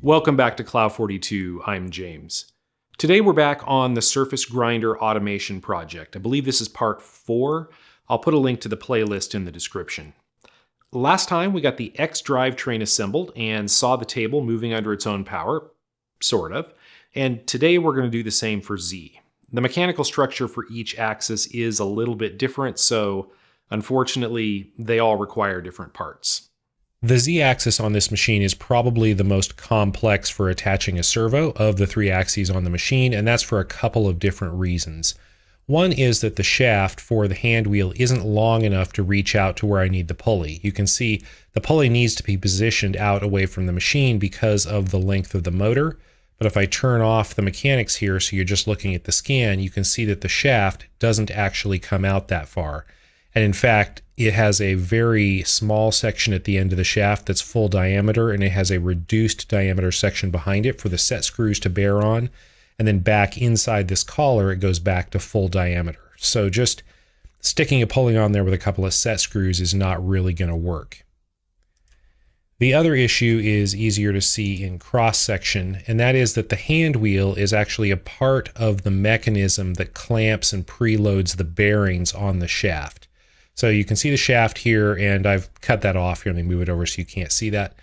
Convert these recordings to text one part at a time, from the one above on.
Welcome back to Cloud42, I'm James. Today we're back on the surface grinder automation project. I believe this is part 4. I'll put a link to the playlist in the description. Last time we got the X drivetrain assembled and saw the table moving under its own power, sort of, and today we're going to do the same for Z. The mechanical structure for each axis is a little bit different, so unfortunately they all require different parts. The Z-axis on this machine is probably the most complex for attaching a servo of the 3 axes on the machine, and that's for a couple of different reasons. One is that the shaft for the hand wheel isn't long enough to reach out to where I need the pulley. You can see the pulley needs to be positioned out away from the machine because of the length of the motor, but if I turn off the mechanics here so you're just looking at the scan, you can see that the shaft doesn't actually come out that far. And in fact, it has a very small section at the end of the shaft that's full diameter, and it has a reduced diameter section behind it for the set screws to bear on. And then back inside this collar, it goes back to full diameter. So just sticking a pulley on there with a couple of set screws is not really going to work. The other issue is easier to see in cross section, and that is that the hand wheel is actually a part of the mechanism that clamps and preloads the bearings on the shaft. So you can see the shaft here, and I've cut that off here. Let me move it over so you can't see that.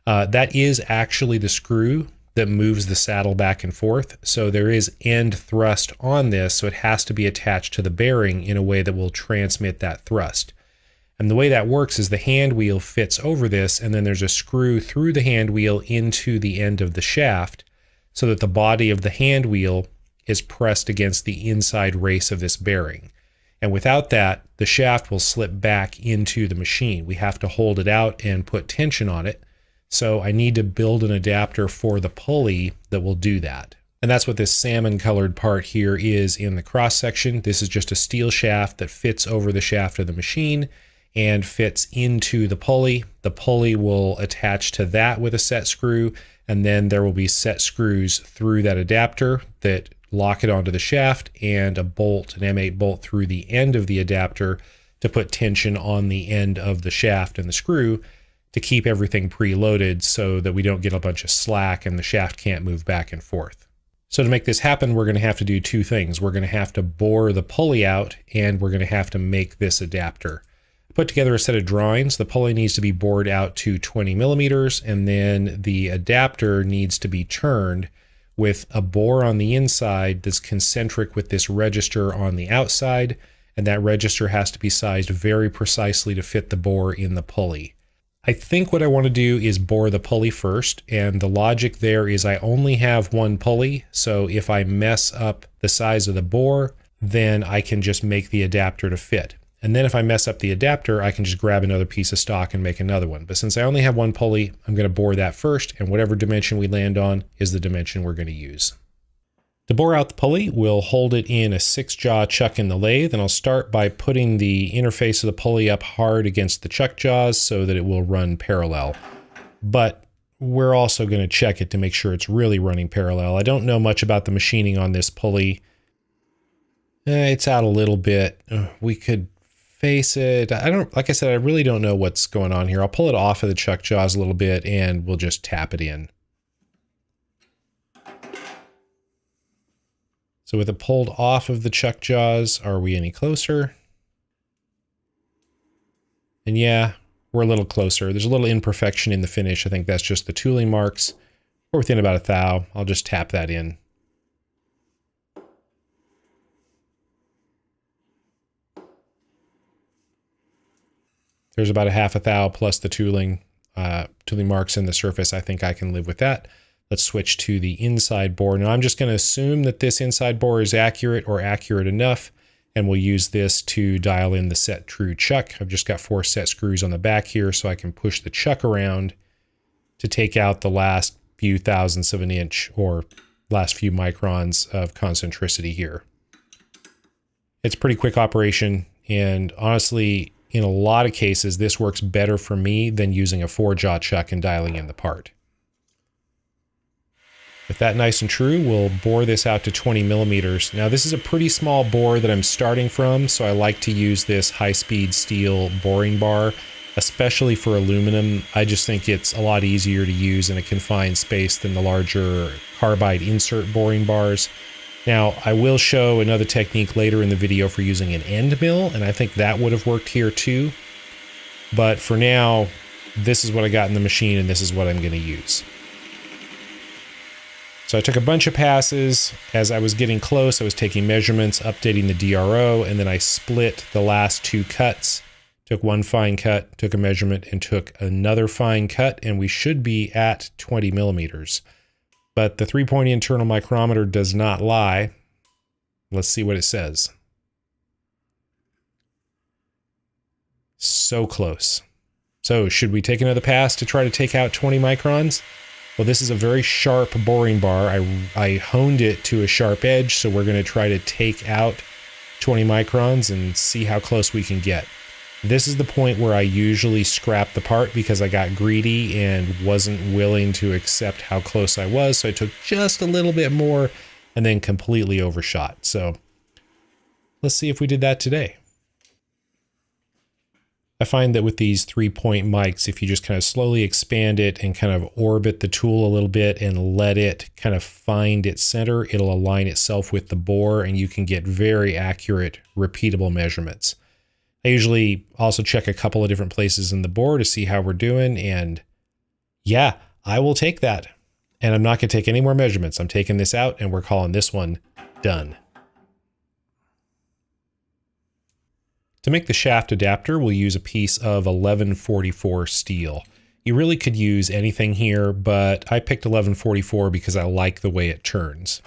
That is actually the screw that moves the saddle back and forth. So there is end thrust on this, so it has to be attached to the bearing in a way that will transmit that thrust. And the way that works is the hand wheel fits over this, and then there's a screw through the hand wheel into the end of the shaft so that the body of the hand wheel is pressed against the inside race of this bearing. And without that, the shaft will slip back into the machine. We have to hold it out and put tension on it. So I need to build an adapter for the pulley that will do that. And that's what this salmon colored part here is in the cross section. This is just a steel shaft that fits over the shaft of the machine and fits into the pulley. The pulley will attach to that with a set screw, and then there will be set screws through that adapter that lock it onto the shaft, and a bolt, an M8 bolt through the end of the adapter to put tension on the end of the shaft and the screw to keep everything preloaded so that we don't get a bunch of slack and the shaft can't move back and forth. So to make this happen, we're going to have to do 2 things. We're going to have to bore the pulley out, and we're going to have to make this adapter. Put together a set of drawings. The pulley needs to be bored out to 20 millimeters, and then the adapter needs to be turned with a bore on the inside that's concentric with this register on the outside, and that register has to be sized very precisely to fit the bore in the pulley. I think what I want to do is bore the pulley first, and the logic there is I only have one pulley, so if I mess up the size of the bore, then I can just make the adapter to fit. And then if I mess up the adapter, I can just grab another piece of stock and make another one. But since I only have one pulley, I'm going to bore that first, and whatever dimension we land on is the dimension we're going to use. To bore out the pulley, we'll hold it in a 6-jaw chuck in the lathe, and I'll start by putting the interface of the pulley up hard against the chuck jaws so that it will run parallel. But we're also going to check it to make sure it's really running parallel. I don't know much about the machining on this pulley. It's out a little bit. We could face it. Like I said, I really don't know what's going on here. I'll pull it off of the chuck jaws a little bit, and we'll just tap it in. So with it pulled off of the chuck jaws, are we any closer? And yeah, we're a little closer. There's a little imperfection in the finish. I think that's just the tooling marks. We're within about a thou. I'll just tap that in. There's about a half a thou plus the tooling marks in the surface. I think I can live with that. Let's switch to the inside bore. Now I'm just going to assume that this inside bore is accurate or accurate enough, and we'll use this to dial in the set true chuck. I've just got 4 set screws on the back here, so I can push the chuck around to take out the last few thousandths of an inch or last few microns of concentricity here. It's a pretty quick operation, and honestly, in a lot of cases, this works better for me than using a 4-jaw chuck and dialing in the part. With that nice and true, we'll bore this out to 20 millimeters. Now this is a pretty small bore that I'm starting from, so I like to use this high-speed steel boring bar. especially for aluminum. I just think it's a lot easier to use in a confined space than the larger carbide insert boring bars. Now, I will show another technique later in the video for using an end mill, and I think that would have worked here too. But for now, this is what I got in the machine, and this is what I'm going to use. So I took a bunch of passes. As I was getting close, I was taking measurements, updating the DRO, and then I split the last 2 cuts. Took one fine cut, took a measurement, and took another fine cut, and we should be at 20 millimeters. But the 3-point internal micrometer does not lie. Let's see what it says. So close. So should we take another pass to try to take out 20 microns? Well, this is a very sharp boring bar. I honed it to a sharp edge, so we're going to try to take out 20 microns and see how close we can get. This is the point where I usually scrap the part because I got greedy and wasn't willing to accept how close I was. So I took just a little bit more and then completely overshot. So let's see if we did that today. I find that with these 3-point mics, if you just kind of slowly expand it and kind of orbit the tool a little bit and let it kind of find its center, it'll align itself with the bore and you can get very accurate, repeatable measurements. I usually also check a couple of different places in the bore to see how we're doing, and yeah, I will take that. And I'm not going to take any more measurements. I'm taking this out and we're calling this one done. To make the shaft adapter, we'll use a piece of 1144 steel. You really could use anything here, but I picked 1144 because I like the way it turns.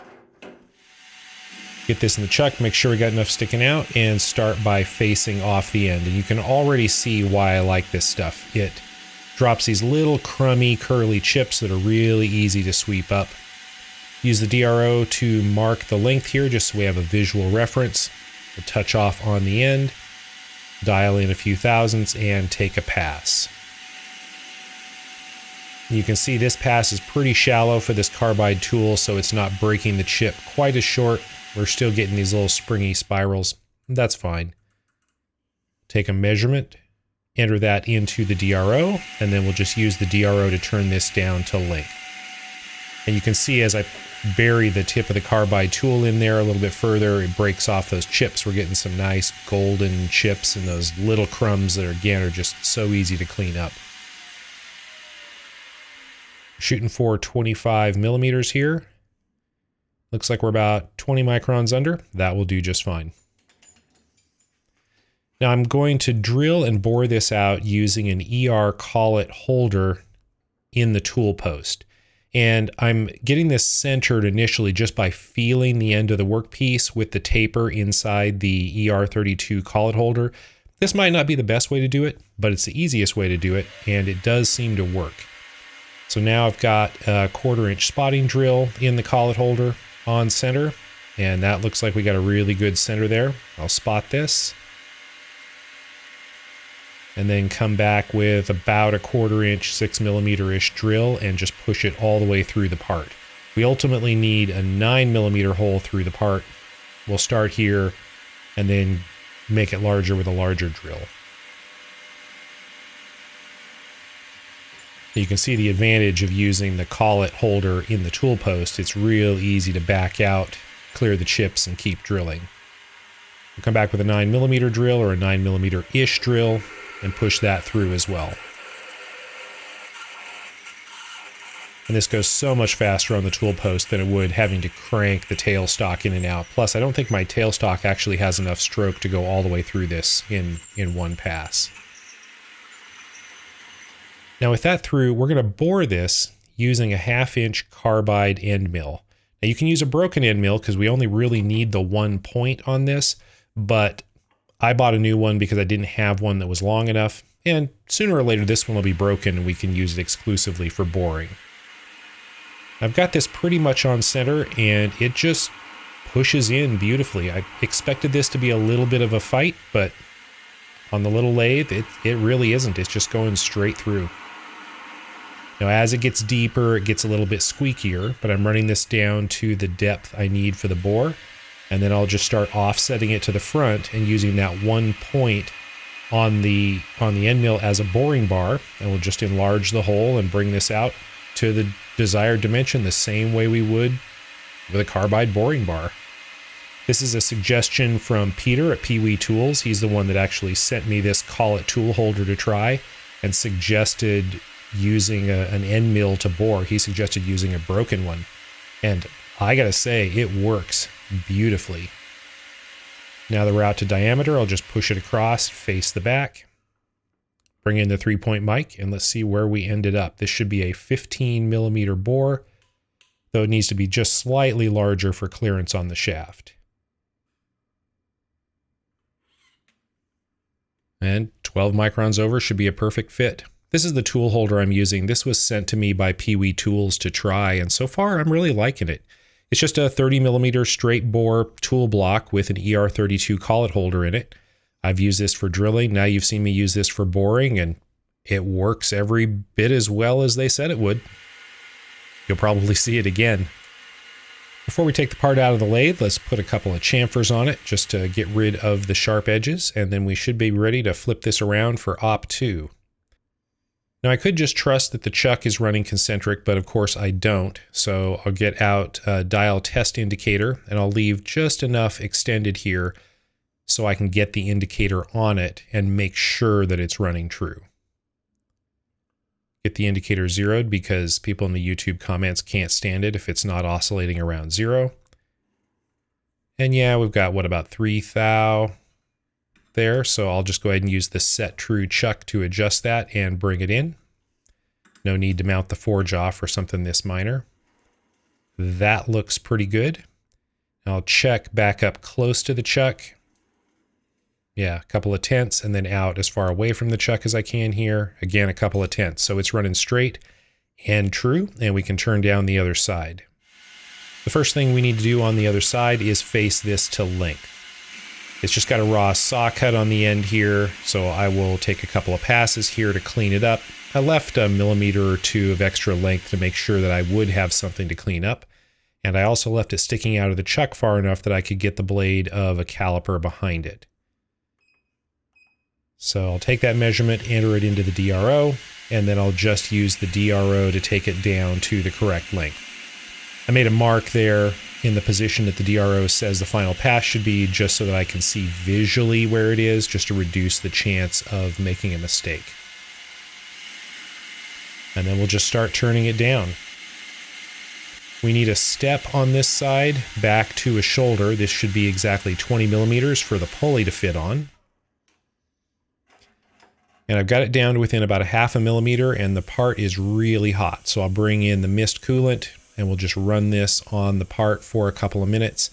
Get this in the chuck, make sure we got enough sticking out, and start by facing off the end. And you can already see why I like this stuff. It drops these little crummy, curly chips that are really easy to sweep up. Use the DRO to mark the length here, just so we have a visual reference. We'll touch off on the end, dial in a few thousandths, and take a pass. You can see this pass is pretty shallow for this carbide tool, so it's not breaking the chip quite as short. We're still getting these little springy spirals. That's fine. Take a measurement, enter that into the DRO, and then we'll just use the DRO to turn this down to length. And you can see as I bury the tip of the carbide tool in there a little bit further, it breaks off those chips. We're getting some nice golden chips and those little crumbs that, again, are just so easy to clean up. Shooting for 25 millimeters here. Looks like we're about 20 microns under. That will do just fine. Now I'm going to drill and bore this out using an ER collet holder in the tool post. And I'm getting this centered initially just by feeling the end of the workpiece with the taper inside the ER32 collet holder. This might not be the best way to do it, but it's the easiest way to do it, and it does seem to work. So now I've got a 1/4-inch spotting drill in the collet holder on center, and that looks like we got a really good center there. I'll spot this and then come back with about a 1/4-inch 6mm-ish drill and just push it all the way through the part. We ultimately need a 9mm hole through the part. We'll start here and then make it larger with a larger drill. You can see the advantage of using the collet holder in the tool post. It's real easy to back out, clear the chips, and keep drilling. We'll come back with a 9mm drill or a 9mm-ish drill and push that through as well. And this goes so much faster on the tool post than it would having to crank the tailstock in and out. Plus, I don't think my tailstock actually has enough stroke to go all the way through this in one pass. Now with that through, we're going to bore this using a 1/2-inch carbide end mill. Now you can use a broken end mill because we only really need the 1 point on this, but I bought a new one because I didn't have one that was long enough, and sooner or later this one will be broken and we can use it exclusively for boring. I've got this pretty much on center and it just pushes in beautifully. I expected this to be a little bit of a fight, but on the little lathe, it really isn't. It's just going straight through. Now, as it gets deeper, it gets a little bit squeakier, but I'm running this down to the depth I need for the bore, and then I'll just start offsetting it to the front and using that 1 point on the end mill as a boring bar, and we'll just enlarge the hole and bring this out to the desired dimension the same way we would with a carbide boring bar. This is a suggestion from Peter at Pee Wee Tools. He's the one that actually sent me this Call It tool holder to try and suggested using an end mill to bore. He suggested using a broken one. And I gotta say, it works beautifully. Now that we're out to diameter, I'll just push it across, face the back, bring in the 3-point mic, and let's see where we ended up. This should be a 15 millimeter bore, though it needs to be just slightly larger for clearance on the shaft. And 12 microns over should be a perfect fit. This is the tool holder I'm using. This was sent to me by Pee Wee Tools to try, and so far I'm really liking it. It's just a 30 millimeter straight bore tool block with an ER32 collet holder in it. I've used this for drilling. Now you've seen me use this for boring, and it works every bit as well as they said it would. You'll probably see it again. Before we take the part out of the lathe, let's put a couple of chamfers on it just to get rid of the sharp edges, and then we should be ready to flip this around for op 2. Now I could just trust that the chuck is running concentric, but of course I don't. So I'll get out a dial test indicator and I'll leave just enough extended here so I can get the indicator on it and make sure that it's running true. Get the indicator zeroed because people in the YouTube comments can't stand it if it's not oscillating around 0. And yeah, we've got what, about 3 thou there, so I'll just go ahead and use the set true chuck to adjust that and bring it in. No need to mount the forge off or something this minor. That looks pretty good. I'll check back up close to the chuck. Yeah, a couple of tenths, and then out as far away from the chuck as I can here. Again, a couple of tenths. So it's running straight and true, and we can turn down the other side. The first thing we need to do on the other side is face this to length. It's just got a raw saw cut on the end here, so I will take a couple of passes here to clean it up. I left a millimeter or two of extra length to make sure that I would have something to clean up, and I also left it sticking out of the chuck far enough that I could get the blade of a caliper behind it. So I'll take that measurement, enter it into the DRO, and then I'll just use the DRO to take it down to the correct length. I made a mark there in the position that the DRO says the final pass should be, just so that I can see visually where it is, just to reduce the chance of making a mistake. And then we'll just start turning it down. We need a step on this side back to a shoulder. This should be exactly 20 millimeters for the pulley to fit on. And I've got it down to within about a 0.5 millimeter, and the part is really hot. So I'll bring in the mist coolant, and we'll just run this on the part for a couple of minutes.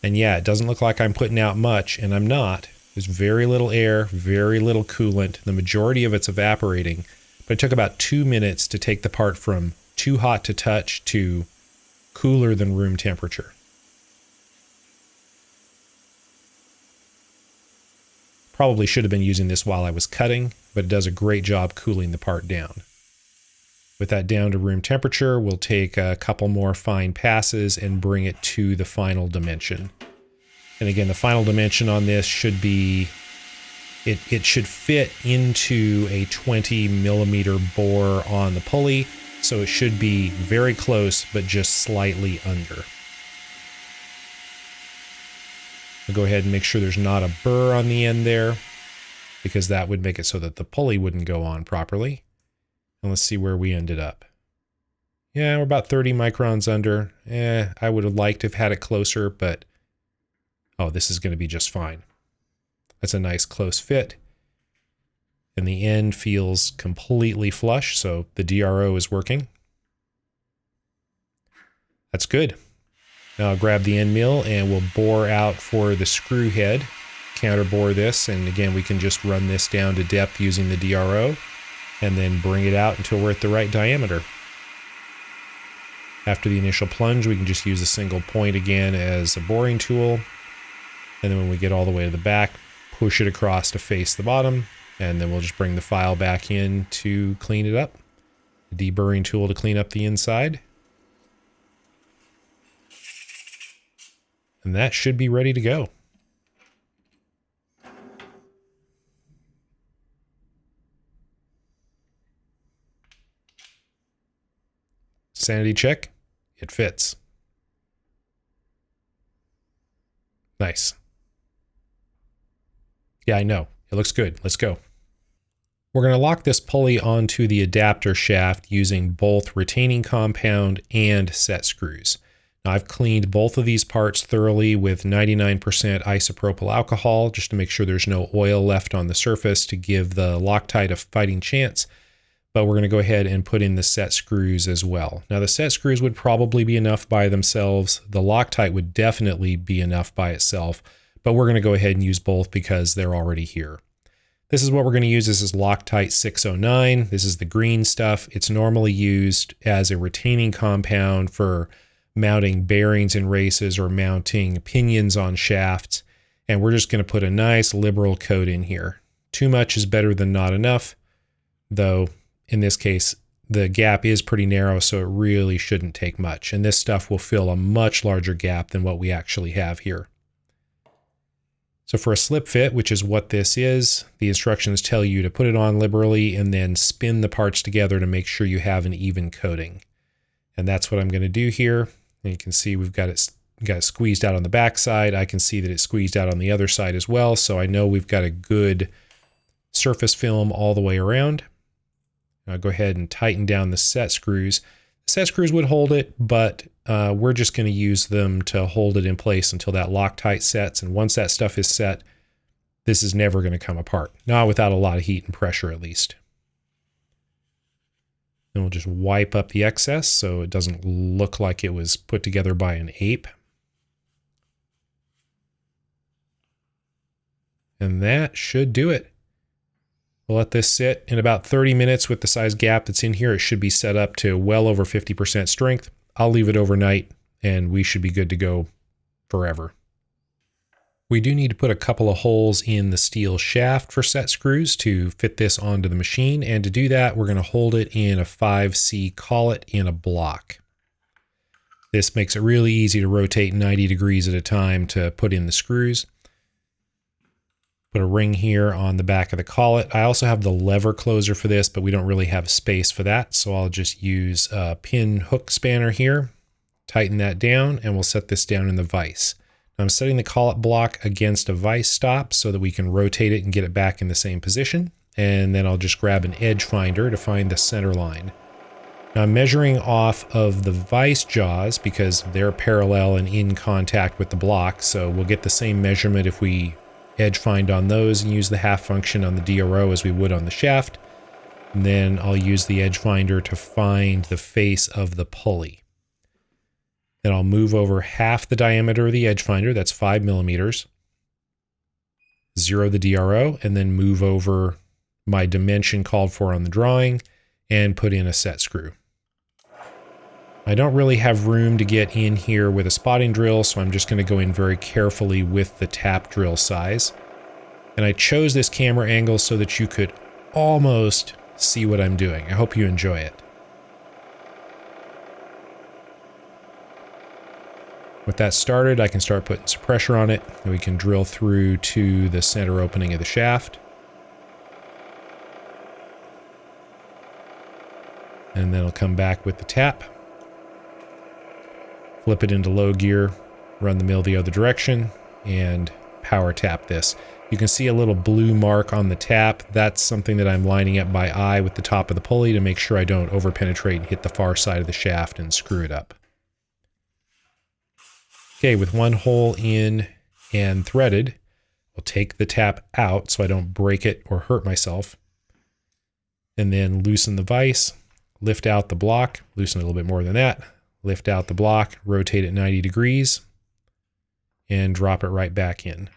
And yeah, it doesn't look like I'm putting out much, and I'm not. There's very little air, very little coolant. The majority of it's evaporating. But it took about 2 minutes to take the part from too hot to touch to cooler than room temperature. Probably should have been using this while I was cutting, but it does a great job cooling the part down. With that down to room temperature, we'll take a couple more fine passes and bring it to the final dimension. And again, the final dimension on this should be, it should fit into a 20 millimeter bore on the pulley, so it should be very close, but just slightly under. I'll go ahead and make sure there's not a burr on the end there, because that would make it so that the pulley wouldn't go on properly. And let's see where we ended up. Yeah, we're about 30 microns under. I would have liked to have had it closer, but oh, this is going to be just fine. That's a nice close fit. And the end feels completely flush, so the DRO is working. That's good. Now I'll grab the end mill and we'll bore out for the screw head. Counter bore this, and again, we can just run this down to depth using the DRO, and then bring it out until we're at the right diameter. After the initial plunge, we can just use a single point again as a boring tool. And then when we get all the way to the back, push it across to face the bottom, and then we'll just bring the file back in to clean it up. A deburring tool to clean up the inside. And that should be ready to go. Sanity check. It fits. Nice. Yeah, I know. It looks good. Let's go. We're going to lock this pulley onto the adapter shaft using both retaining compound and set screws. Now, I've cleaned both of these parts thoroughly with 99% isopropyl alcohol just to make sure there's no oil left on the surface to give the Loctite a fighting chance. But we're going to go ahead and put in the set screws as well. Now, the set screws would probably be enough by themselves. The Loctite would definitely be enough by itself, but we're going to go ahead and use both because they're already here. This is what we're going to use. This is Loctite 609. This is the green stuff. It's normally used as a retaining compound for mounting bearings in races or mounting pinions on shafts. And we're just going to put a nice liberal coat in here. Too much is better than not enough, though in this case, the gap is pretty narrow, so it really shouldn't take much. And this stuff will fill a much larger gap than what we actually have here. So for a slip fit, which is what this is, the instructions tell you to put it on liberally and then spin the parts together to make sure you have an even coating. And that's what I'm going to do here. And you can see we've got it squeezed out on the back side. I can see that it's squeezed out on the other side as well. So I know we've got a good surface film all the way around. I'll go ahead and tighten down the set screws. The set screws would hold it, but we're just going to use them to hold it in place until that Loctite sets. And once that stuff is set, this is never going to come apart. Not without a lot of heat and pressure, at least. Then we'll just wipe up the excess so it doesn't look like it was put together by an ape. And that should do it. We'll let this sit in about 30 minutes with the size gap that's in here. It should be set up to well over 50% strength. I'll leave it overnight and we should be good to go forever. We do need to put a couple of holes in the steel shaft for set screws to fit this onto the machine. And to do that, we're going to hold it in a 5C collet in a block. This makes it really easy to rotate 90 degrees at a time to put in the screws. Put a ring here on the back of the collet. I also have the lever closer for this, but we don't really have space for that. So I'll just use a pin hook spanner here, tighten that down, and we'll set this down in the vise. Now I'm setting the collet block against a vise stop so that we can rotate it and get it back in the same position. And then I'll just grab an edge finder to find the center line. Now I'm measuring off of the vise jaws because they're parallel and in contact with the block. So we'll get the same measurement if we edge find on those and use the half function on the DRO as we would on the shaft. And then I'll use the edge finder to find the face of the pulley. Then I'll move over half the diameter of the edge finder, that's 5 millimeters, zero the DRO, and then move over my dimension called for on the drawing and put in a set screw. I don't really have room to get in here with a spotting drill, so I'm just going to go in very carefully with the tap drill size. And I chose this camera angle so that you could almost see what I'm doing. I hope you enjoy it. With that started, I can start putting some pressure on it, and we can drill through to the center opening of the shaft. And then I'll come back with the tap. Flip it into low gear, run the mill the other direction, and power tap this. You can see a little blue mark on the tap. That's something that I'm lining up by eye with the top of the pulley to make sure I don't over-penetrate and hit the far side of the shaft and screw it up. Okay, with one hole in and threaded, I'll take the tap out so I don't break it or hurt myself. And then loosen the vise, lift out the block, loosen it a little bit more than that. Lift out the block, rotate it 90 degrees, and drop it right back in.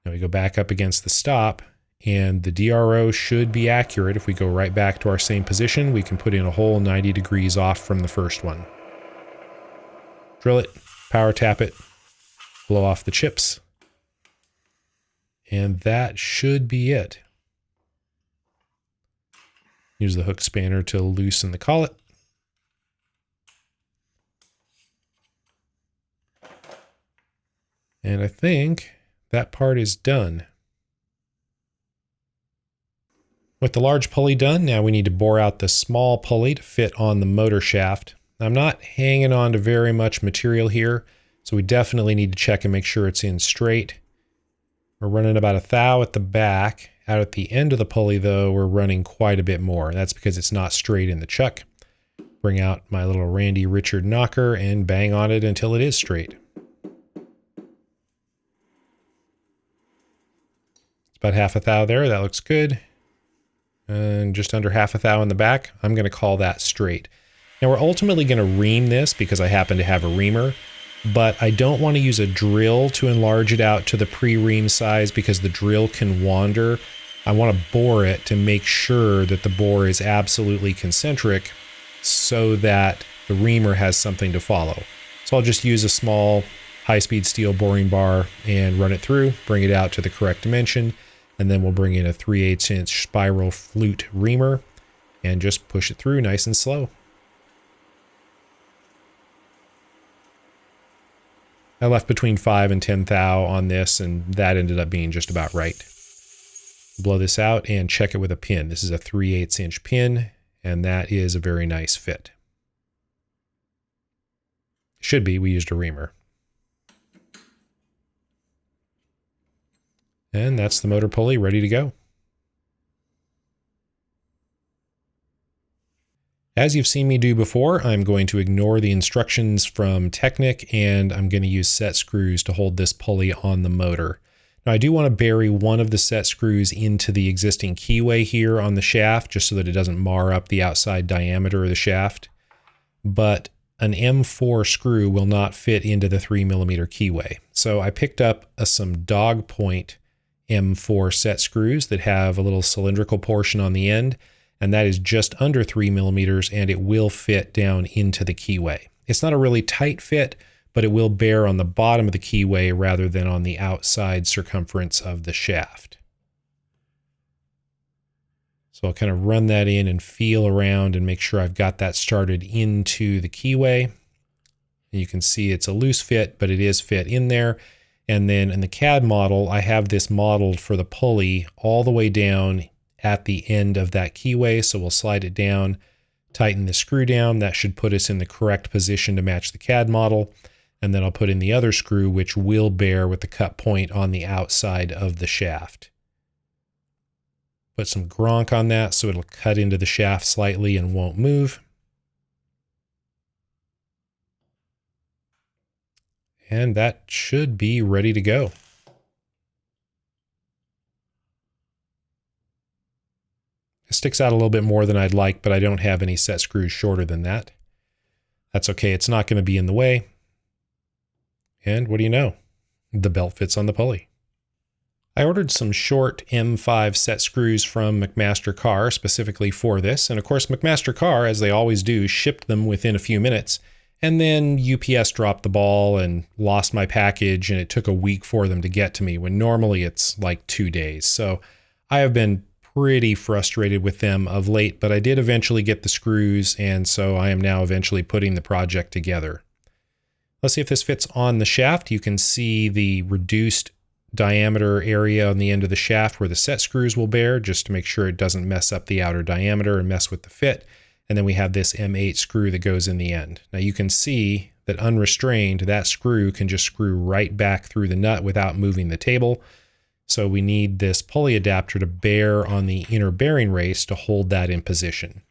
Now we go back up against the stop, and the DRO should be accurate. If we go right back to our same position, we can put in a hole 90 degrees off from the first one. Drill it, power tap it, blow off the chips, and that should be it. Use the hook spanner to loosen the collet. And I think that part is done. With the large pulley done, now we need to bore out the small pulley to fit on the motor shaft. I'm not hanging on to very much material here, so we definitely need to check and make sure it's in straight. We're running about 1 thou at the back. Out at the end of the pulley, though, we're running quite a bit more. That's because it's not straight in the chuck. Bring out my little Randy Richard knocker and bang on it until it is straight. It's about 1/2 thou there. That looks good. And just under 1/2 thou in the back. I'm going to call that straight. Now we're ultimately going to ream this because I happen to have a reamer, but I don't want to use a drill to enlarge it out to the pre-ream size because the drill can wander. I want to bore it to make sure that the bore is absolutely concentric so that the reamer has something to follow. So I'll just use a small high-speed steel boring bar and run it through, bring it out to the correct dimension, and then we'll bring in a 3/8 inch spiral flute reamer and just push it through nice and slow. I left between 5 and 10 thou on this, and that ended up being just about right. Blow this out and check it with a pin. This is a 3/8 inch pin, and that is a very nice fit. Should be, we used a reamer. And that's the motor pulley ready to go. As you've seen me do before, I'm going to ignore the instructions from Technic, and I'm going to use set screws to hold this pulley on the motor. Now I do want to bury one of the set screws into the existing keyway here on the shaft, just so that it doesn't mar up the outside diameter of the shaft. But an M4 screw will not fit into the 3mm keyway. So I picked up some dog point M4 set screws that have a little cylindrical portion on the end, and that is just under 3mm, and it will fit down into the keyway. It's not a really tight fit, but it will bear on the bottom of the keyway rather than on the outside circumference of the shaft. So I'll kind of run that in and feel around and make sure I've got that started into the keyway. And you can see it's a loose fit, but it is fit in there. And then in the CAD model, I have this modeled for the pulley all the way down at the end of that keyway. So we'll slide it down, tighten the screw down. That should put us in the correct position to match the CAD model. And then I'll put in the other screw, which will bear with the cut point on the outside of the shaft. Put some gronk on that so it'll cut into the shaft slightly and won't move. And that should be ready to go. It sticks out a little bit more than I'd like, but I don't have any set screws shorter than that. That's okay, it's not going to be in the way. And what do you know? The belt fits on the pulley. I ordered some short M5 set screws from McMaster-Carr specifically for this, and of course McMaster-Carr, as they always do, shipped them within a few minutes, and then UPS dropped the ball and lost my package, and it took a week for them to get to me, when normally it's like 2 days. So I have been pretty frustrated with them of late, but I did eventually get the screws, and so I am now eventually putting the project together. Let's see if this fits on the shaft. You can see the reduced diameter area on the end of the shaft where the set screws will bear, just to make sure it doesn't mess up the outer diameter and mess with the fit. And then we have this M8 screw that goes in the end. Now you can see that unrestrained, that screw can just screw right back through the nut without moving the table. So we need this pulley adapter to bear on the inner bearing race to hold that in position.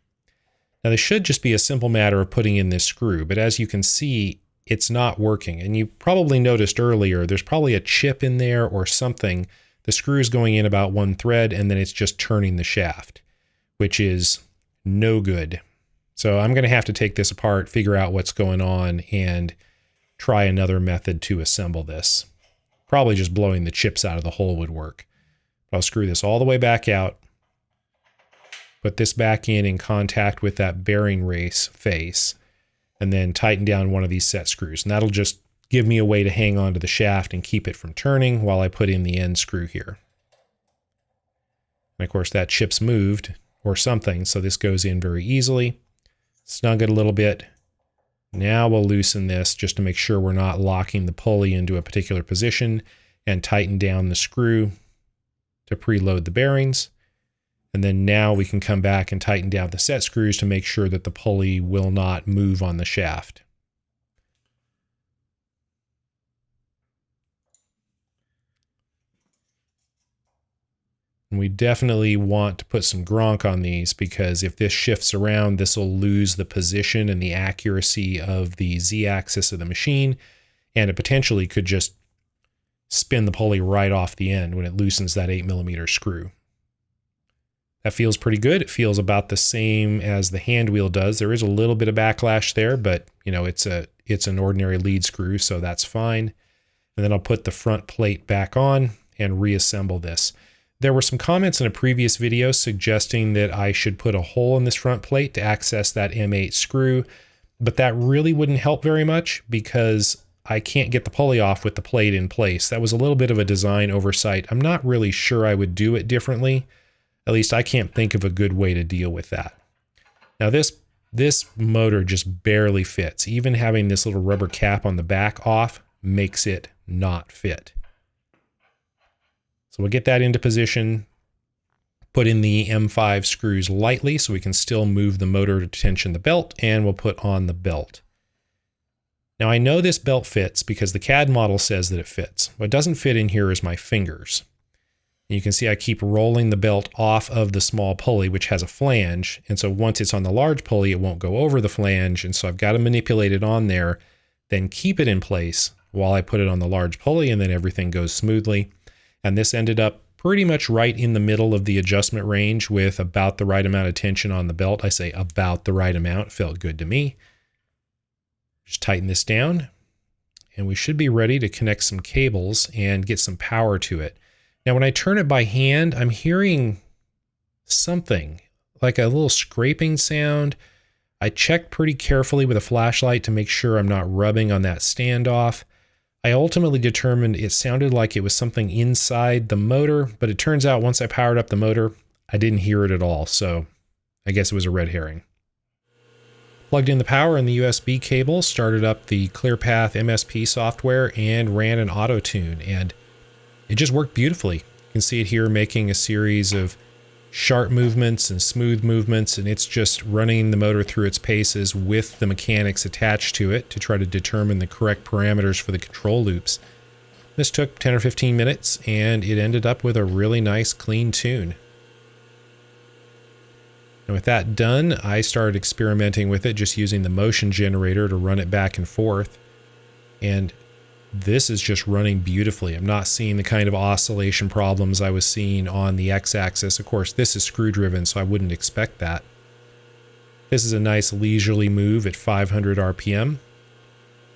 Now this should just be a simple matter of putting in this screw, but as you can see, it's not working. And you probably noticed earlier, there's probably a chip in there or something. The screw is going in about one thread, and then it's just turning the shaft, which is no good. So I'm going to have to take this apart, figure out what's going on, and try another method to assemble this. Probably just blowing the chips out of the hole would work. I'll screw this all the way back out, put this back in contact with that bearing race face, and then tighten down one of these set screws. And that'll just give me a way to hang on to the shaft and keep it from turning while I put in the end screw here. And of course that chip's moved or something, so this goes in very easily. Snug it a little bit. Now we'll loosen this just to make sure we're not locking the pulley into a particular position, and tighten down the screw to preload the bearings. And then now we can come back and tighten down the set screws to make sure that the pulley will not move on the shaft. And we definitely want to put some gronk on these, because if this shifts around, this will lose the position and the accuracy of the Z-axis of the machine, and it potentially could just spin the pulley right off the end when it loosens that 8mm screw. That feels pretty good. It feels about the same as the hand wheel does. There is a little bit of backlash there, but you know, it's an ordinary lead screw, so that's fine. And then I'll put the front plate back on and reassemble this. There were some comments in a previous video suggesting that I should put a hole in this front plate to access that M8 screw, but that really wouldn't help very much because I can't get the pulley off with the plate in place. That was a little bit of a design oversight. I'm not really sure I would do it differently. At least I can't think of a good way to deal with that. Now this motor just barely fits. Even having this little rubber cap on the back off makes it not fit. So we'll get that into position, put in the M5 screws lightly so we can still move the motor to tension the belt, and we'll put on the belt. Now I know this belt fits because the CAD model says that it fits. What doesn't fit in here is my fingers. You can see I keep rolling the belt off of the small pulley, which has a flange. And so once it's on the large pulley, it won't go over the flange. And so I've got to manipulate it on there, then keep it in place while I put it on the large pulley, and then everything goes smoothly. And this ended up pretty much right in the middle of the adjustment range with about the right amount of tension on the belt. I say about the right amount. It felt good to me. Just tighten this down, and we should be ready to connect some cables and get some power to it. Now, when I turn it by hand, I'm hearing something like a little scraping sound. I checked pretty carefully with a flashlight to make sure I'm not rubbing on that standoff. I ultimately determined it sounded like it was something inside the motor, but it turns out once I powered up the motor, I didn't hear it at all, so I guess it was a red herring. Plugged in the power and the USB cable, started up the ClearPath MSP software, and ran an auto tune, and it just worked beautifully. You can see it here making a series of sharp movements and smooth movements, and it's just running the motor through its paces with the mechanics attached to it to try to determine the correct parameters for the control loops. This took 10 or 15 minutes, and it ended up with a really nice clean tune. And with that done, I started experimenting with it, just using the motion generator to run it back and forth. And this is just running beautifully. I'm not seeing the kind of oscillation problems I was seeing on the x-axis. Of course, this is screw-driven, so I wouldn't expect that. This is a nice leisurely move at 500 RPM.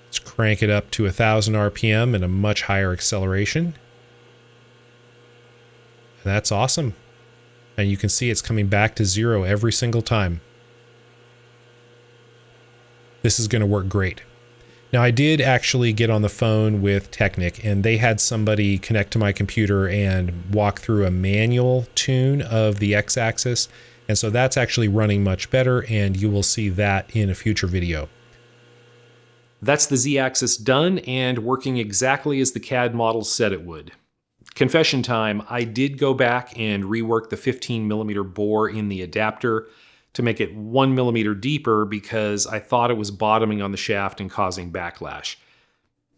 Let's crank it up to 1000 RPM and a much higher acceleration. And that's awesome. And you can see it's coming back to zero every single time. This is going to work great. Now, I did actually get on the phone with Technic, and they had somebody connect to my computer and walk through a manual tune of the x-axis, and so that's actually running much better, and you will see that in a future video. That's the Z-axis done and working exactly as the CAD model said it would. Confession time, I did go back and rework the 15mm bore in the adapter to make it 1mm deeper because I thought it was bottoming on the shaft and causing backlash.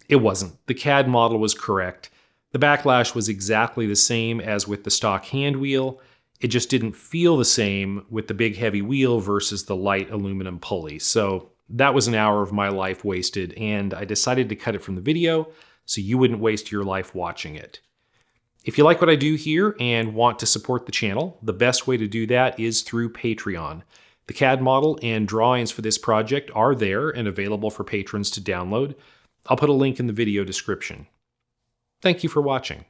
It wasn't. The CAD model was correct. The backlash was exactly the same as with the stock hand wheel. It just didn't feel the same with the big heavy wheel versus the light aluminum pulley. So that was an hour of my life wasted, and I decided to cut it from the video so you wouldn't waste your life watching it. If you like what I do here and want to support the channel, the best way to do that is through Patreon. The CAD model and drawings for this project are there and available for patrons to download. I'll put a link in the video description. Thank you for watching.